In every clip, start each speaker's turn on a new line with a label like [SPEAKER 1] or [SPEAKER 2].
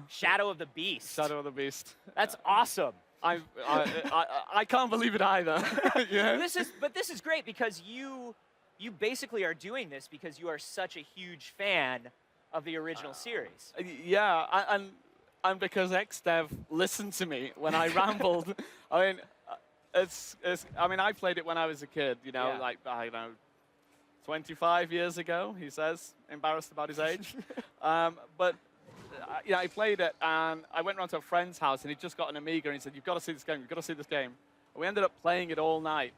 [SPEAKER 1] Shadow of the Beast.
[SPEAKER 2] Shadow of the Beast.
[SPEAKER 1] That's awesome.
[SPEAKER 2] I can't believe it either. Yeah.
[SPEAKER 1] This is great because you basically are doing this because you are such a huge fan of the original series.
[SPEAKER 2] Yeah, and because XDev listened to me when I rambled. I mean, I mean, I played it when I was a kid. You know,
[SPEAKER 1] Yeah.
[SPEAKER 2] like I don't know, 25 years ago. He says, embarrassed about his age. But yeah, I played it, and I went round to a friend's house, and he'd just got an Amiga, and he said, "You've got to see this game. You've got to see this game." And we ended up playing it all night,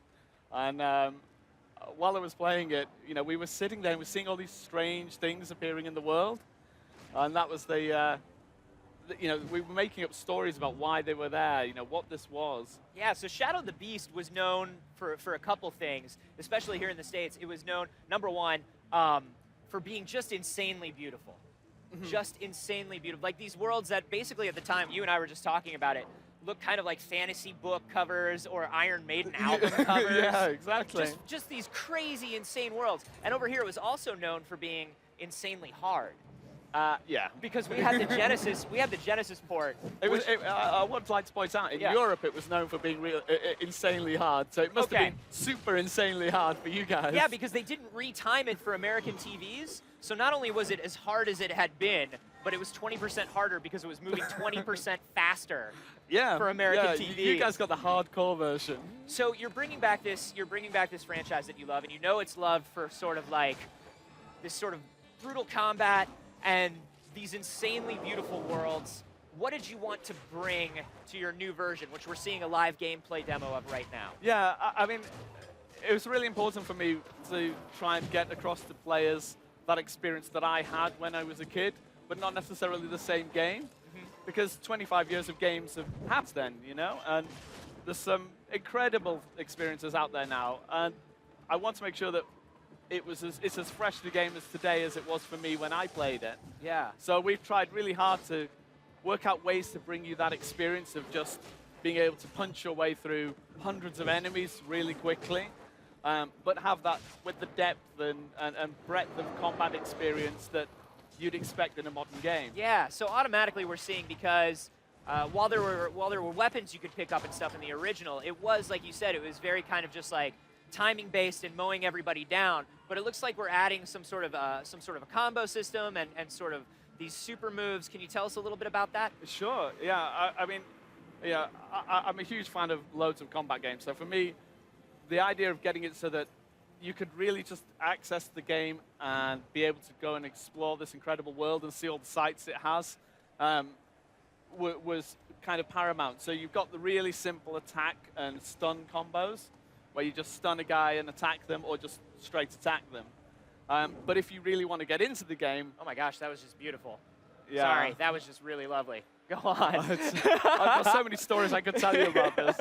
[SPEAKER 2] and while I was playing it, you know, we were sitting there and we were seeing all these strange things appearing in the world, and that was you know, we were making up stories about why they were there, you know, what this was.
[SPEAKER 1] Yeah, so Shadow of the Beast was known for a couple things, especially here in the States. It was known, number one, for being just insanely beautiful. Just insanely beautiful. Like these worlds that basically at the time, you and I were just talking about it, look kind of like fantasy book covers or Iron Maiden album covers.
[SPEAKER 2] Yeah, exactly.
[SPEAKER 1] Just these crazy, insane worlds. And over here, it was also known for being insanely hard.
[SPEAKER 2] Yeah.
[SPEAKER 1] Because we had the Genesis, port.
[SPEAKER 2] I would like to point out, in Europe, it was known for being insanely hard. So it must have been super insanely hard for you guys.
[SPEAKER 1] Yeah, because they didn't retime it for American TVs. So not only was it as hard as it had been, but it was 20% harder because it was moving 20% faster.
[SPEAKER 2] Yeah,
[SPEAKER 1] for American TVs.
[SPEAKER 2] You guys got the hardcore version.
[SPEAKER 1] So you're bringing back this franchise that you love, and you know it's loved for sort of like this sort of brutal combat and these insanely beautiful worlds. What did you want to bring to your new version, which we're seeing a live gameplay demo of right now?
[SPEAKER 2] Yeah, I mean, it was really important for me to try and get across to players that experience that I had when I was a kid, but not necessarily the same game. Because 25 years of games have passed then, you know, and there's some incredible experiences out there now, and I want to make sure that it's as fresh the game as today as it was for me when I played it.
[SPEAKER 1] Yeah.
[SPEAKER 2] So we've tried really hard to work out ways to bring you that experience of just being able to punch your way through hundreds of enemies really quickly, but have that with the depth and breadth of combat experience that you'd expect in a modern game.
[SPEAKER 1] Yeah, so automatically we're seeing, because while there were weapons you could pick up and stuff in the original, it was, like you said, it was very kind of just like timing based and mowing everybody down. But it looks like we're adding some sort of a combo system and sort of these super moves. Can you tell us a little bit about that?
[SPEAKER 2] Sure. Yeah. I mean, yeah, I'm a huge fan of loads of combat games. So for me, the idea of getting it so that you could really just access the game and be able to go and explore this incredible world and see all the sights it has was kind of paramount. So you've got the really simple attack and stun combos, where you just stun a guy and attack them, or just straight attack them. But if you really want to get into the game...
[SPEAKER 1] Oh my gosh, that was just beautiful.
[SPEAKER 2] Yeah.
[SPEAKER 1] Sorry, that was just really lovely. Go on.
[SPEAKER 2] I've got so many stories I could tell you about this.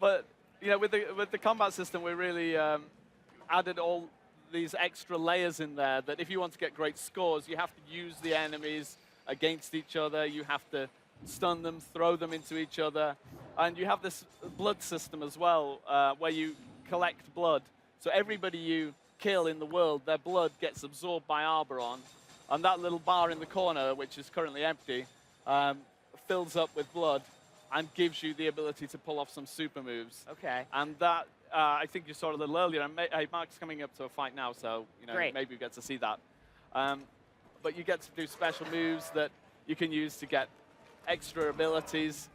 [SPEAKER 2] But you know, with the combat system, we really added all these extra layers in there that if you want to get great scores, you have to use the enemies against each other. You have to stun them, throw them into each other. And you have this blood system as well, where you collect blood. So everybody you kill in the world, their blood gets absorbed by Arboron. And that little bar in the corner, which is currently empty, fills up with blood and gives you the ability to pull off some super moves.
[SPEAKER 1] Okay.
[SPEAKER 2] And that, I think you saw a little earlier. And hey, Mark's coming up to a fight now, so you know, maybe we get to see that. But you get to do special moves that you can use to get extra abilities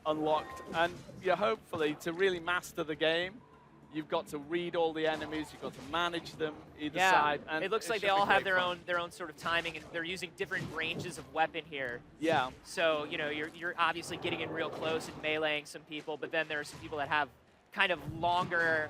[SPEAKER 2] unlocked. And yeah, hopefully, to really master the game, you've got to read all the enemies, you've got to manage them either side. And
[SPEAKER 1] it looks like they all have their own sort of timing, and they're using different ranges of weapon here.
[SPEAKER 2] Yeah.
[SPEAKER 1] So, you know, you're obviously getting in real close and meleeing some people, but then there are some people that have kind of longer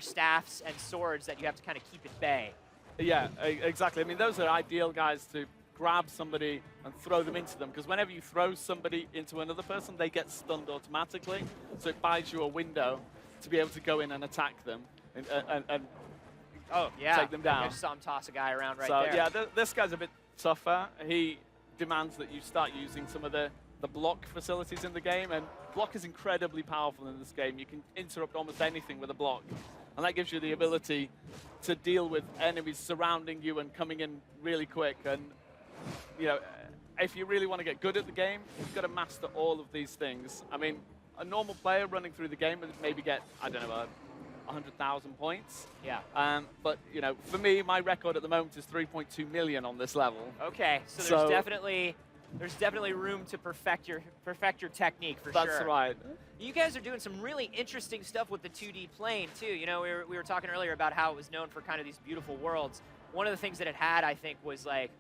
[SPEAKER 1] staffs and swords that you have to kind of keep at bay.
[SPEAKER 2] Yeah, exactly. I mean, those are ideal guys to grab somebody and throw them into them, because whenever you throw somebody into another person, they get stunned automatically. So it buys you a window to be able to go in and attack them and take them down.
[SPEAKER 1] I just saw him toss a guy around there.
[SPEAKER 2] So yeah, this guy's a bit tougher. He demands that you start using some of the block facilities in the game, and block is incredibly powerful in this game. You can interrupt almost anything with a block, and that gives you the ability to deal with enemies surrounding you and coming in really quick. And you know, if you really want to get good at the game, you've got to master all of these things. I mean, a normal player running through the game would maybe get, I don't know, 100,000 points.
[SPEAKER 1] Yeah.
[SPEAKER 2] But, you know, for me, my record at the moment is 3.2 million on this level.
[SPEAKER 1] Okay, so there's definitely room to perfect your technique for sure.
[SPEAKER 2] That's right.
[SPEAKER 1] You guys are doing some really interesting stuff with the 2D plane too. You know, we were talking earlier about how it was known for kind of these beautiful worlds. One of the things that it had, I think, was like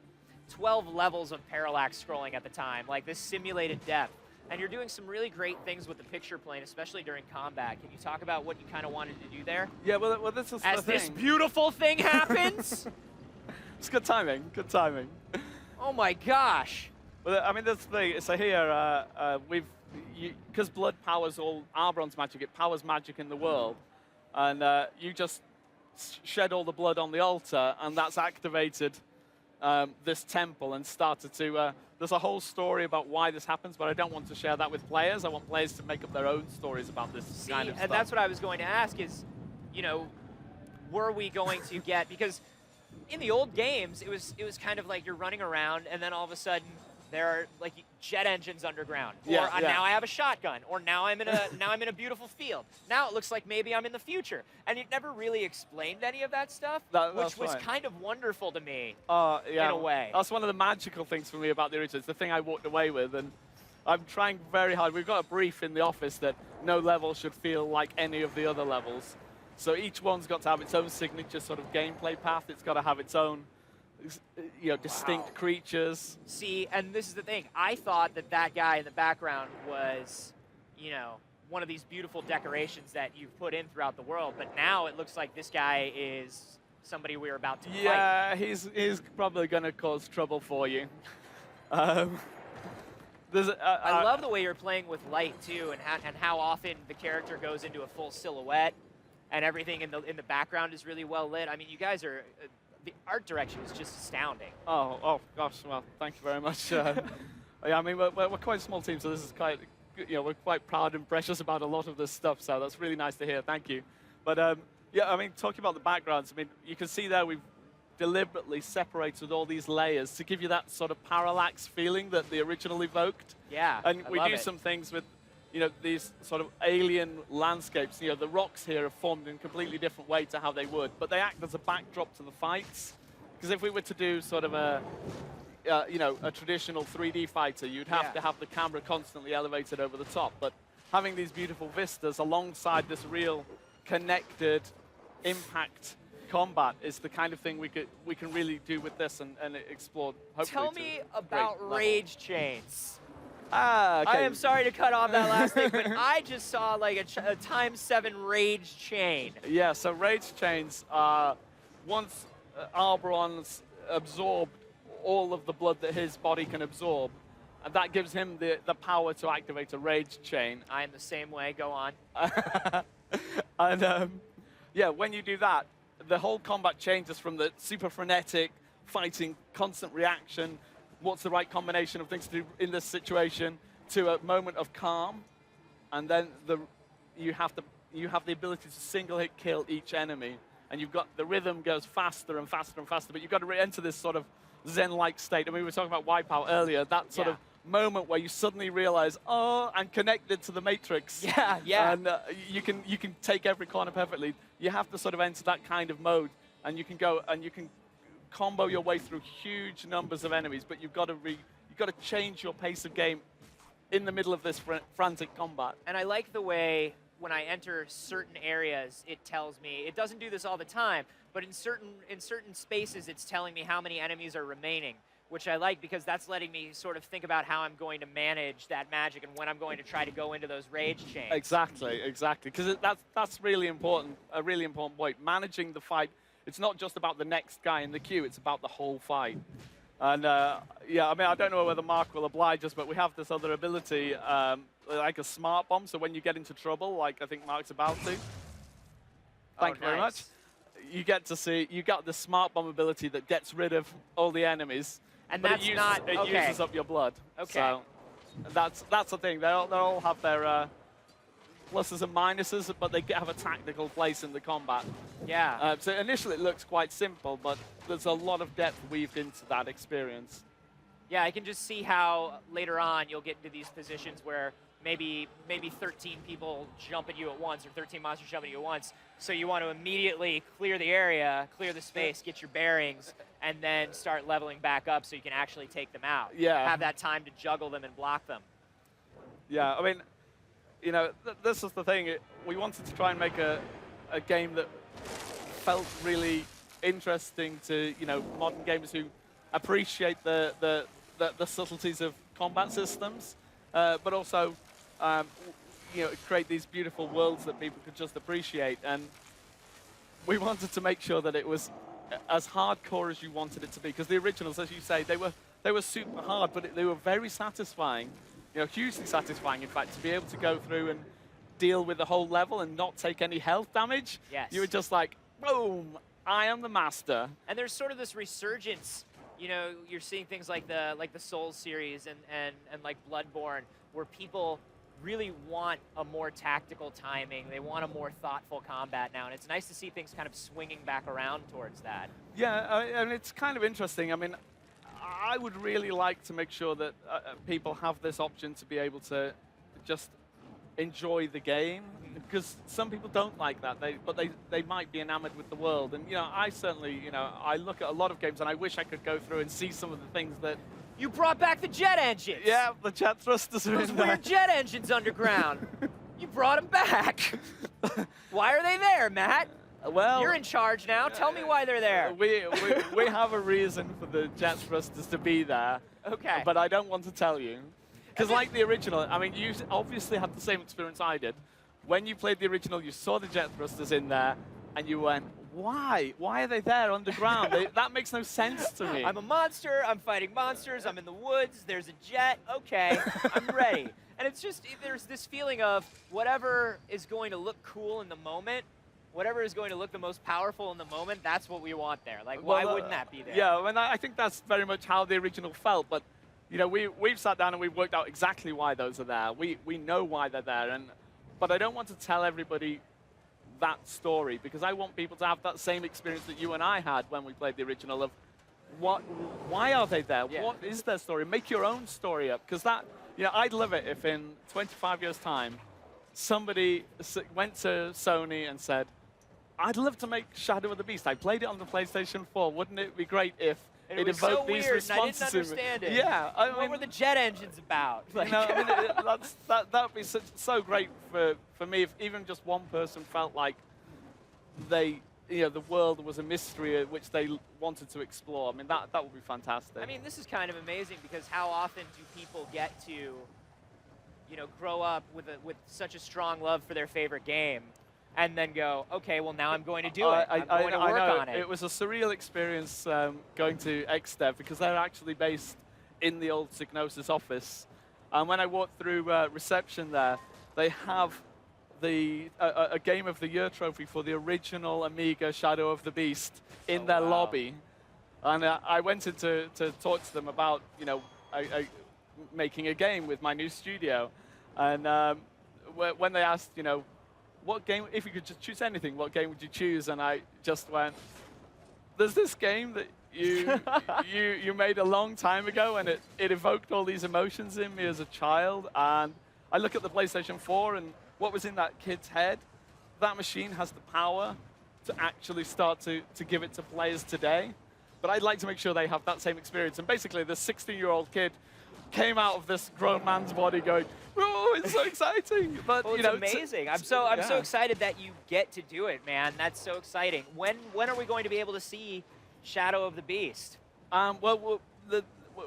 [SPEAKER 1] 12 levels of parallax scrolling at the time, like this simulated depth. And you're doing some really great things with the picture plane, especially during combat. Can you talk about what you kind of wanted to do there?
[SPEAKER 2] Yeah, well this is the thing.
[SPEAKER 1] As this beautiful thing happens?
[SPEAKER 2] It's good timing, good timing.
[SPEAKER 1] Oh my gosh.
[SPEAKER 2] Well, I mean, that's the thing. So here, because blood powers all Arbron's magic, it powers magic in the world. And you just shed all the blood on the altar, and that's activated this temple and started to... there's a whole story about why this happens, but I don't want to share that with players. I want players to make up their own stories about this kind of stuff.
[SPEAKER 1] And that's what I was going to ask is, you know, were we going to get... Because in the old games, it was kind of like you're running around, and then all of a sudden, there are like jet engines underground, or now I have a shotgun, or now I'm in a beautiful field. Now it looks like maybe I'm in the future, and it never really explained any of that stuff, which was kind of wonderful to me in a way.
[SPEAKER 2] That's one of the magical things for me about the original. It's the thing I walked away with, and I'm trying very hard. We've got a brief in the office that no level should feel like any of the other levels. So each one's got to have its own signature sort of gameplay path. It's got to have its own, you know, distinct creatures.
[SPEAKER 1] See, and this is the thing. I thought that guy in the background was, you know, one of these beautiful decorations that you've put in throughout the world, but now it looks like this guy is somebody we're about to fight.
[SPEAKER 2] Yeah, he's probably going to cause trouble for you. I
[SPEAKER 1] love the way you're playing with light, too, and how often the character goes into a full silhouette, and everything in the background is really well lit. I mean, you guys are... the art direction is just astounding.
[SPEAKER 2] Oh gosh, well, thank you very much. Yeah, I mean, we're quite a small team, so this is quite, you know, we're quite proud and precious about a lot of this stuff, so that's really nice to hear. Thank you. But yeah, I mean, talking about the backgrounds, I mean, you can see there we've deliberately separated all these layers to give you that sort of parallax feeling that the original evoked.
[SPEAKER 1] Yeah,
[SPEAKER 2] and we do some things with, you know, these sort of alien landscapes. You know, the rocks here are formed in a completely different way to how they would, but they act as a backdrop to the fights. Because if we were to do sort of a, you know, a traditional 3D fighter, you'd have to have the camera constantly elevated over the top. But having these beautiful vistas alongside this real connected impact combat is the kind of thing we can really do with this and explore. Hopefully,
[SPEAKER 1] tell me about rage chains.
[SPEAKER 2] Okay.
[SPEAKER 1] I am sorry to cut off that last thing, but I just saw like a ×7 rage chain.
[SPEAKER 2] Yeah, so rage chains are once Arbron's absorbed all of the blood that his body can absorb, and that gives him the power to activate a rage chain.
[SPEAKER 1] I am the same way. Go on.
[SPEAKER 2] And yeah, when you do that, the whole combat changes from the super frenetic fighting, constant reaction, what's the right combination of things to do in this situation, to a moment of calm, and then you have the ability to single-hit kill each enemy, and you've got the rhythm goes faster and faster and faster, but you've got to enter this sort of Zen-like state. I mean, we were talking about Wipeout earlier, that sort of moment where you suddenly realize, oh, I'm connected to the Matrix.
[SPEAKER 1] Yeah, yeah.
[SPEAKER 2] And you can take every corner perfectly. You have to sort of enter that kind of mode, and you can go and you can combo your way through huge numbers of enemies, but you've got to change your pace of game in the middle of this frantic combat.
[SPEAKER 1] And I like the way when I enter certain areas, it tells me, it doesn't do this all the time, but in certain spaces, it's telling me how many enemies are remaining, which I like because that's letting me sort of think about how I'm going to manage that magic and when I'm going to try to go into those rage chains.
[SPEAKER 2] Exactly, because that's really important, a really important point. Managing the fight, it's not just about the next guy in the queue, it's about the whole fight. And yeah, I mean, I don't know whether Mark will oblige us, but we have this other ability, like a smart bomb, so when you get into trouble, like I think Mark's about to. Thank you very much. You get to see, you got the smart bomb ability that gets rid of all the enemies.
[SPEAKER 1] And
[SPEAKER 2] but
[SPEAKER 1] that's
[SPEAKER 2] it uses up your blood.
[SPEAKER 1] Okay.
[SPEAKER 2] So that's the thing. They all have their pluses and minuses, but they have a tactical place in the combat.
[SPEAKER 1] Yeah.
[SPEAKER 2] So initially it looks quite simple, but there's a lot of depth weaved into that experience.
[SPEAKER 1] Yeah, I can just see how later on you'll get into these positions where maybe 13 people jump at you at once, or 13 monsters jump at you at once. So you want to immediately clear the area, clear the space, get your bearings, and then start leveling back up so you can actually take them out.
[SPEAKER 2] Yeah.
[SPEAKER 1] Have that time to juggle them and block them.
[SPEAKER 2] Yeah, I mean, you know, this is the thing. We wanted to try and make a game that felt really interesting to, you know, modern gamers who appreciate the subtleties of combat systems, but also, you know, create these beautiful worlds that people could just appreciate. And we wanted to make sure that it was as hardcore as you wanted it to be, because the originals, as you say, they were super hard, but they were very satisfying. You know, hugely satisfying, in fact, to be able to go through and deal with the whole level and not take any health damage.
[SPEAKER 1] Yes.
[SPEAKER 2] You were just like, boom, I am the master.
[SPEAKER 1] And there's sort of this resurgence. You know, you're seeing things like the Souls series and like Bloodborne, where people really want a more tactical timing. They want a more thoughtful combat now, and it's nice to see things kind of swinging back around towards that.
[SPEAKER 2] Yeah, and it's kind of interesting. I mean, I would really like to make sure that people have this option to be able to just enjoy the game, because some people don't like that, but they might be enamored with the world. And, you know, I certainly, you know, I look at a lot of games and I wish I could go through and see some of the things that...
[SPEAKER 1] You brought back the jet engines!
[SPEAKER 2] Yeah, the jet thrusters are
[SPEAKER 1] Those
[SPEAKER 2] in there.
[SPEAKER 1] weird jet engines underground! You brought them back! Why are they there, Matt?
[SPEAKER 2] Well,
[SPEAKER 1] you're in charge now. Tell me why they're there.
[SPEAKER 2] We have a reason for the jet thrusters to be there.
[SPEAKER 1] Okay.
[SPEAKER 2] But I don't want to tell you. Because like the original, I mean, you obviously had the same experience I did. When you played the original, you saw the jet thrusters in there, and you went, why? Why are they there underground? That makes no sense to me.
[SPEAKER 1] I'm a monster. I'm fighting monsters. I'm in the woods. There's a jet. Okay, I'm ready. And it's just, there's this feeling of whatever is going to look cool in the moment, whatever is going to look the most powerful in the moment, that's what we want there. Like, why wouldn't that be there?
[SPEAKER 2] Yeah, and I think that's very much how the original felt. But, you know, we've sat down and we've worked out exactly why those are there. We know why they're there. But I don't want to tell everybody that story, because I want people to have that same experience that you and I had when we played the original of why are they there? Yeah. What is their story? Make your own story up. Because that, you know, I'd love it if in 25 years' time, somebody went to Sony and said, I'd love to make Shadow of the Beast. I played it on the PlayStation 4. Wouldn't it be great if it
[SPEAKER 1] was
[SPEAKER 2] evoked
[SPEAKER 1] so
[SPEAKER 2] these
[SPEAKER 1] weird,
[SPEAKER 2] responses?
[SPEAKER 1] and I didn't understand it.
[SPEAKER 2] Yeah.
[SPEAKER 1] What were the jet engines about? Like,
[SPEAKER 2] no, I mean, that would be so great for me if even just one person felt like the world was a mystery which they wanted to explore. I mean, that would be fantastic.
[SPEAKER 1] I mean, this is kind of amazing, because how often do people get to, you know, grow up with such a strong love for their favorite game, and then go, okay, well, now I'm going to do it. I'm going to work on it.
[SPEAKER 2] It was a surreal experience going to XDev, because they're actually based in the old Psygnosis office. And when I walked through reception there, they have a Game of the Year trophy for the original Amiga Shadow of the Beast in their lobby. And I went in to talk to them about, you know, making a game with my new studio. And when they asked, you know, what game, if you could just choose anything, what game would you choose? And I just went, there's this game that you made a long time ago, and it evoked all these emotions in me as a child. And I look at the PlayStation 4 and what was in that kid's head. That machine has the power to actually start to give it to players today. But I'd like to make sure they have that same experience. And basically, this 16-year-old kid came out of this grown man's body going, oh, it's so exciting. But,
[SPEAKER 1] well,
[SPEAKER 2] you know,
[SPEAKER 1] it's amazing. I'm so excited that you get to do it, man. That's so exciting. When are we going to be able to see Shadow of the Beast?
[SPEAKER 2] Well,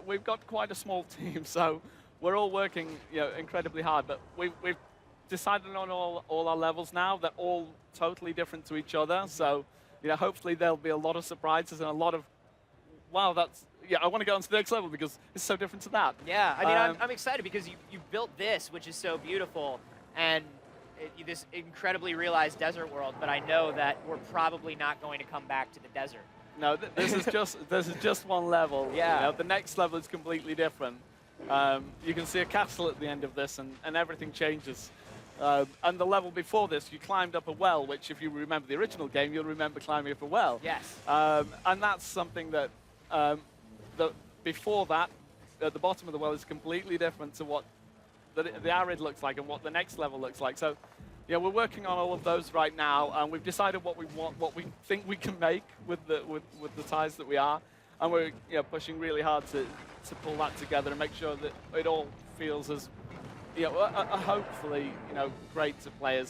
[SPEAKER 2] we've got quite a small team, so we're all working, you know, incredibly hard. But we've decided on all our levels now. They're all totally different to each other. So, you know, hopefully there'll be a lot of surprises and a lot of, wow, I want to go on to the next level because it's so different to that.
[SPEAKER 1] Yeah, I mean, I'm excited because you built this, which is so beautiful, and this incredibly realized desert world, but I know that we're probably not going to come back to the desert.
[SPEAKER 2] No, this is just one level.
[SPEAKER 1] Yeah.
[SPEAKER 2] You know, the next level is completely different. You can see a castle at the end of this, and everything changes. And the level before this, you climbed up a well, which if you remember the original game, you'll remember climbing up a well.
[SPEAKER 1] Yes.
[SPEAKER 2] And that's something that, before that, at the bottom of the well is completely different to what the arid looks like and what the next level looks like. So, yeah, we're working on all of those right now, and we've decided what we want, what we think we can make with the ties that we are, and we're pushing really hard to pull that together and make sure that it all feels as hopefully great to players.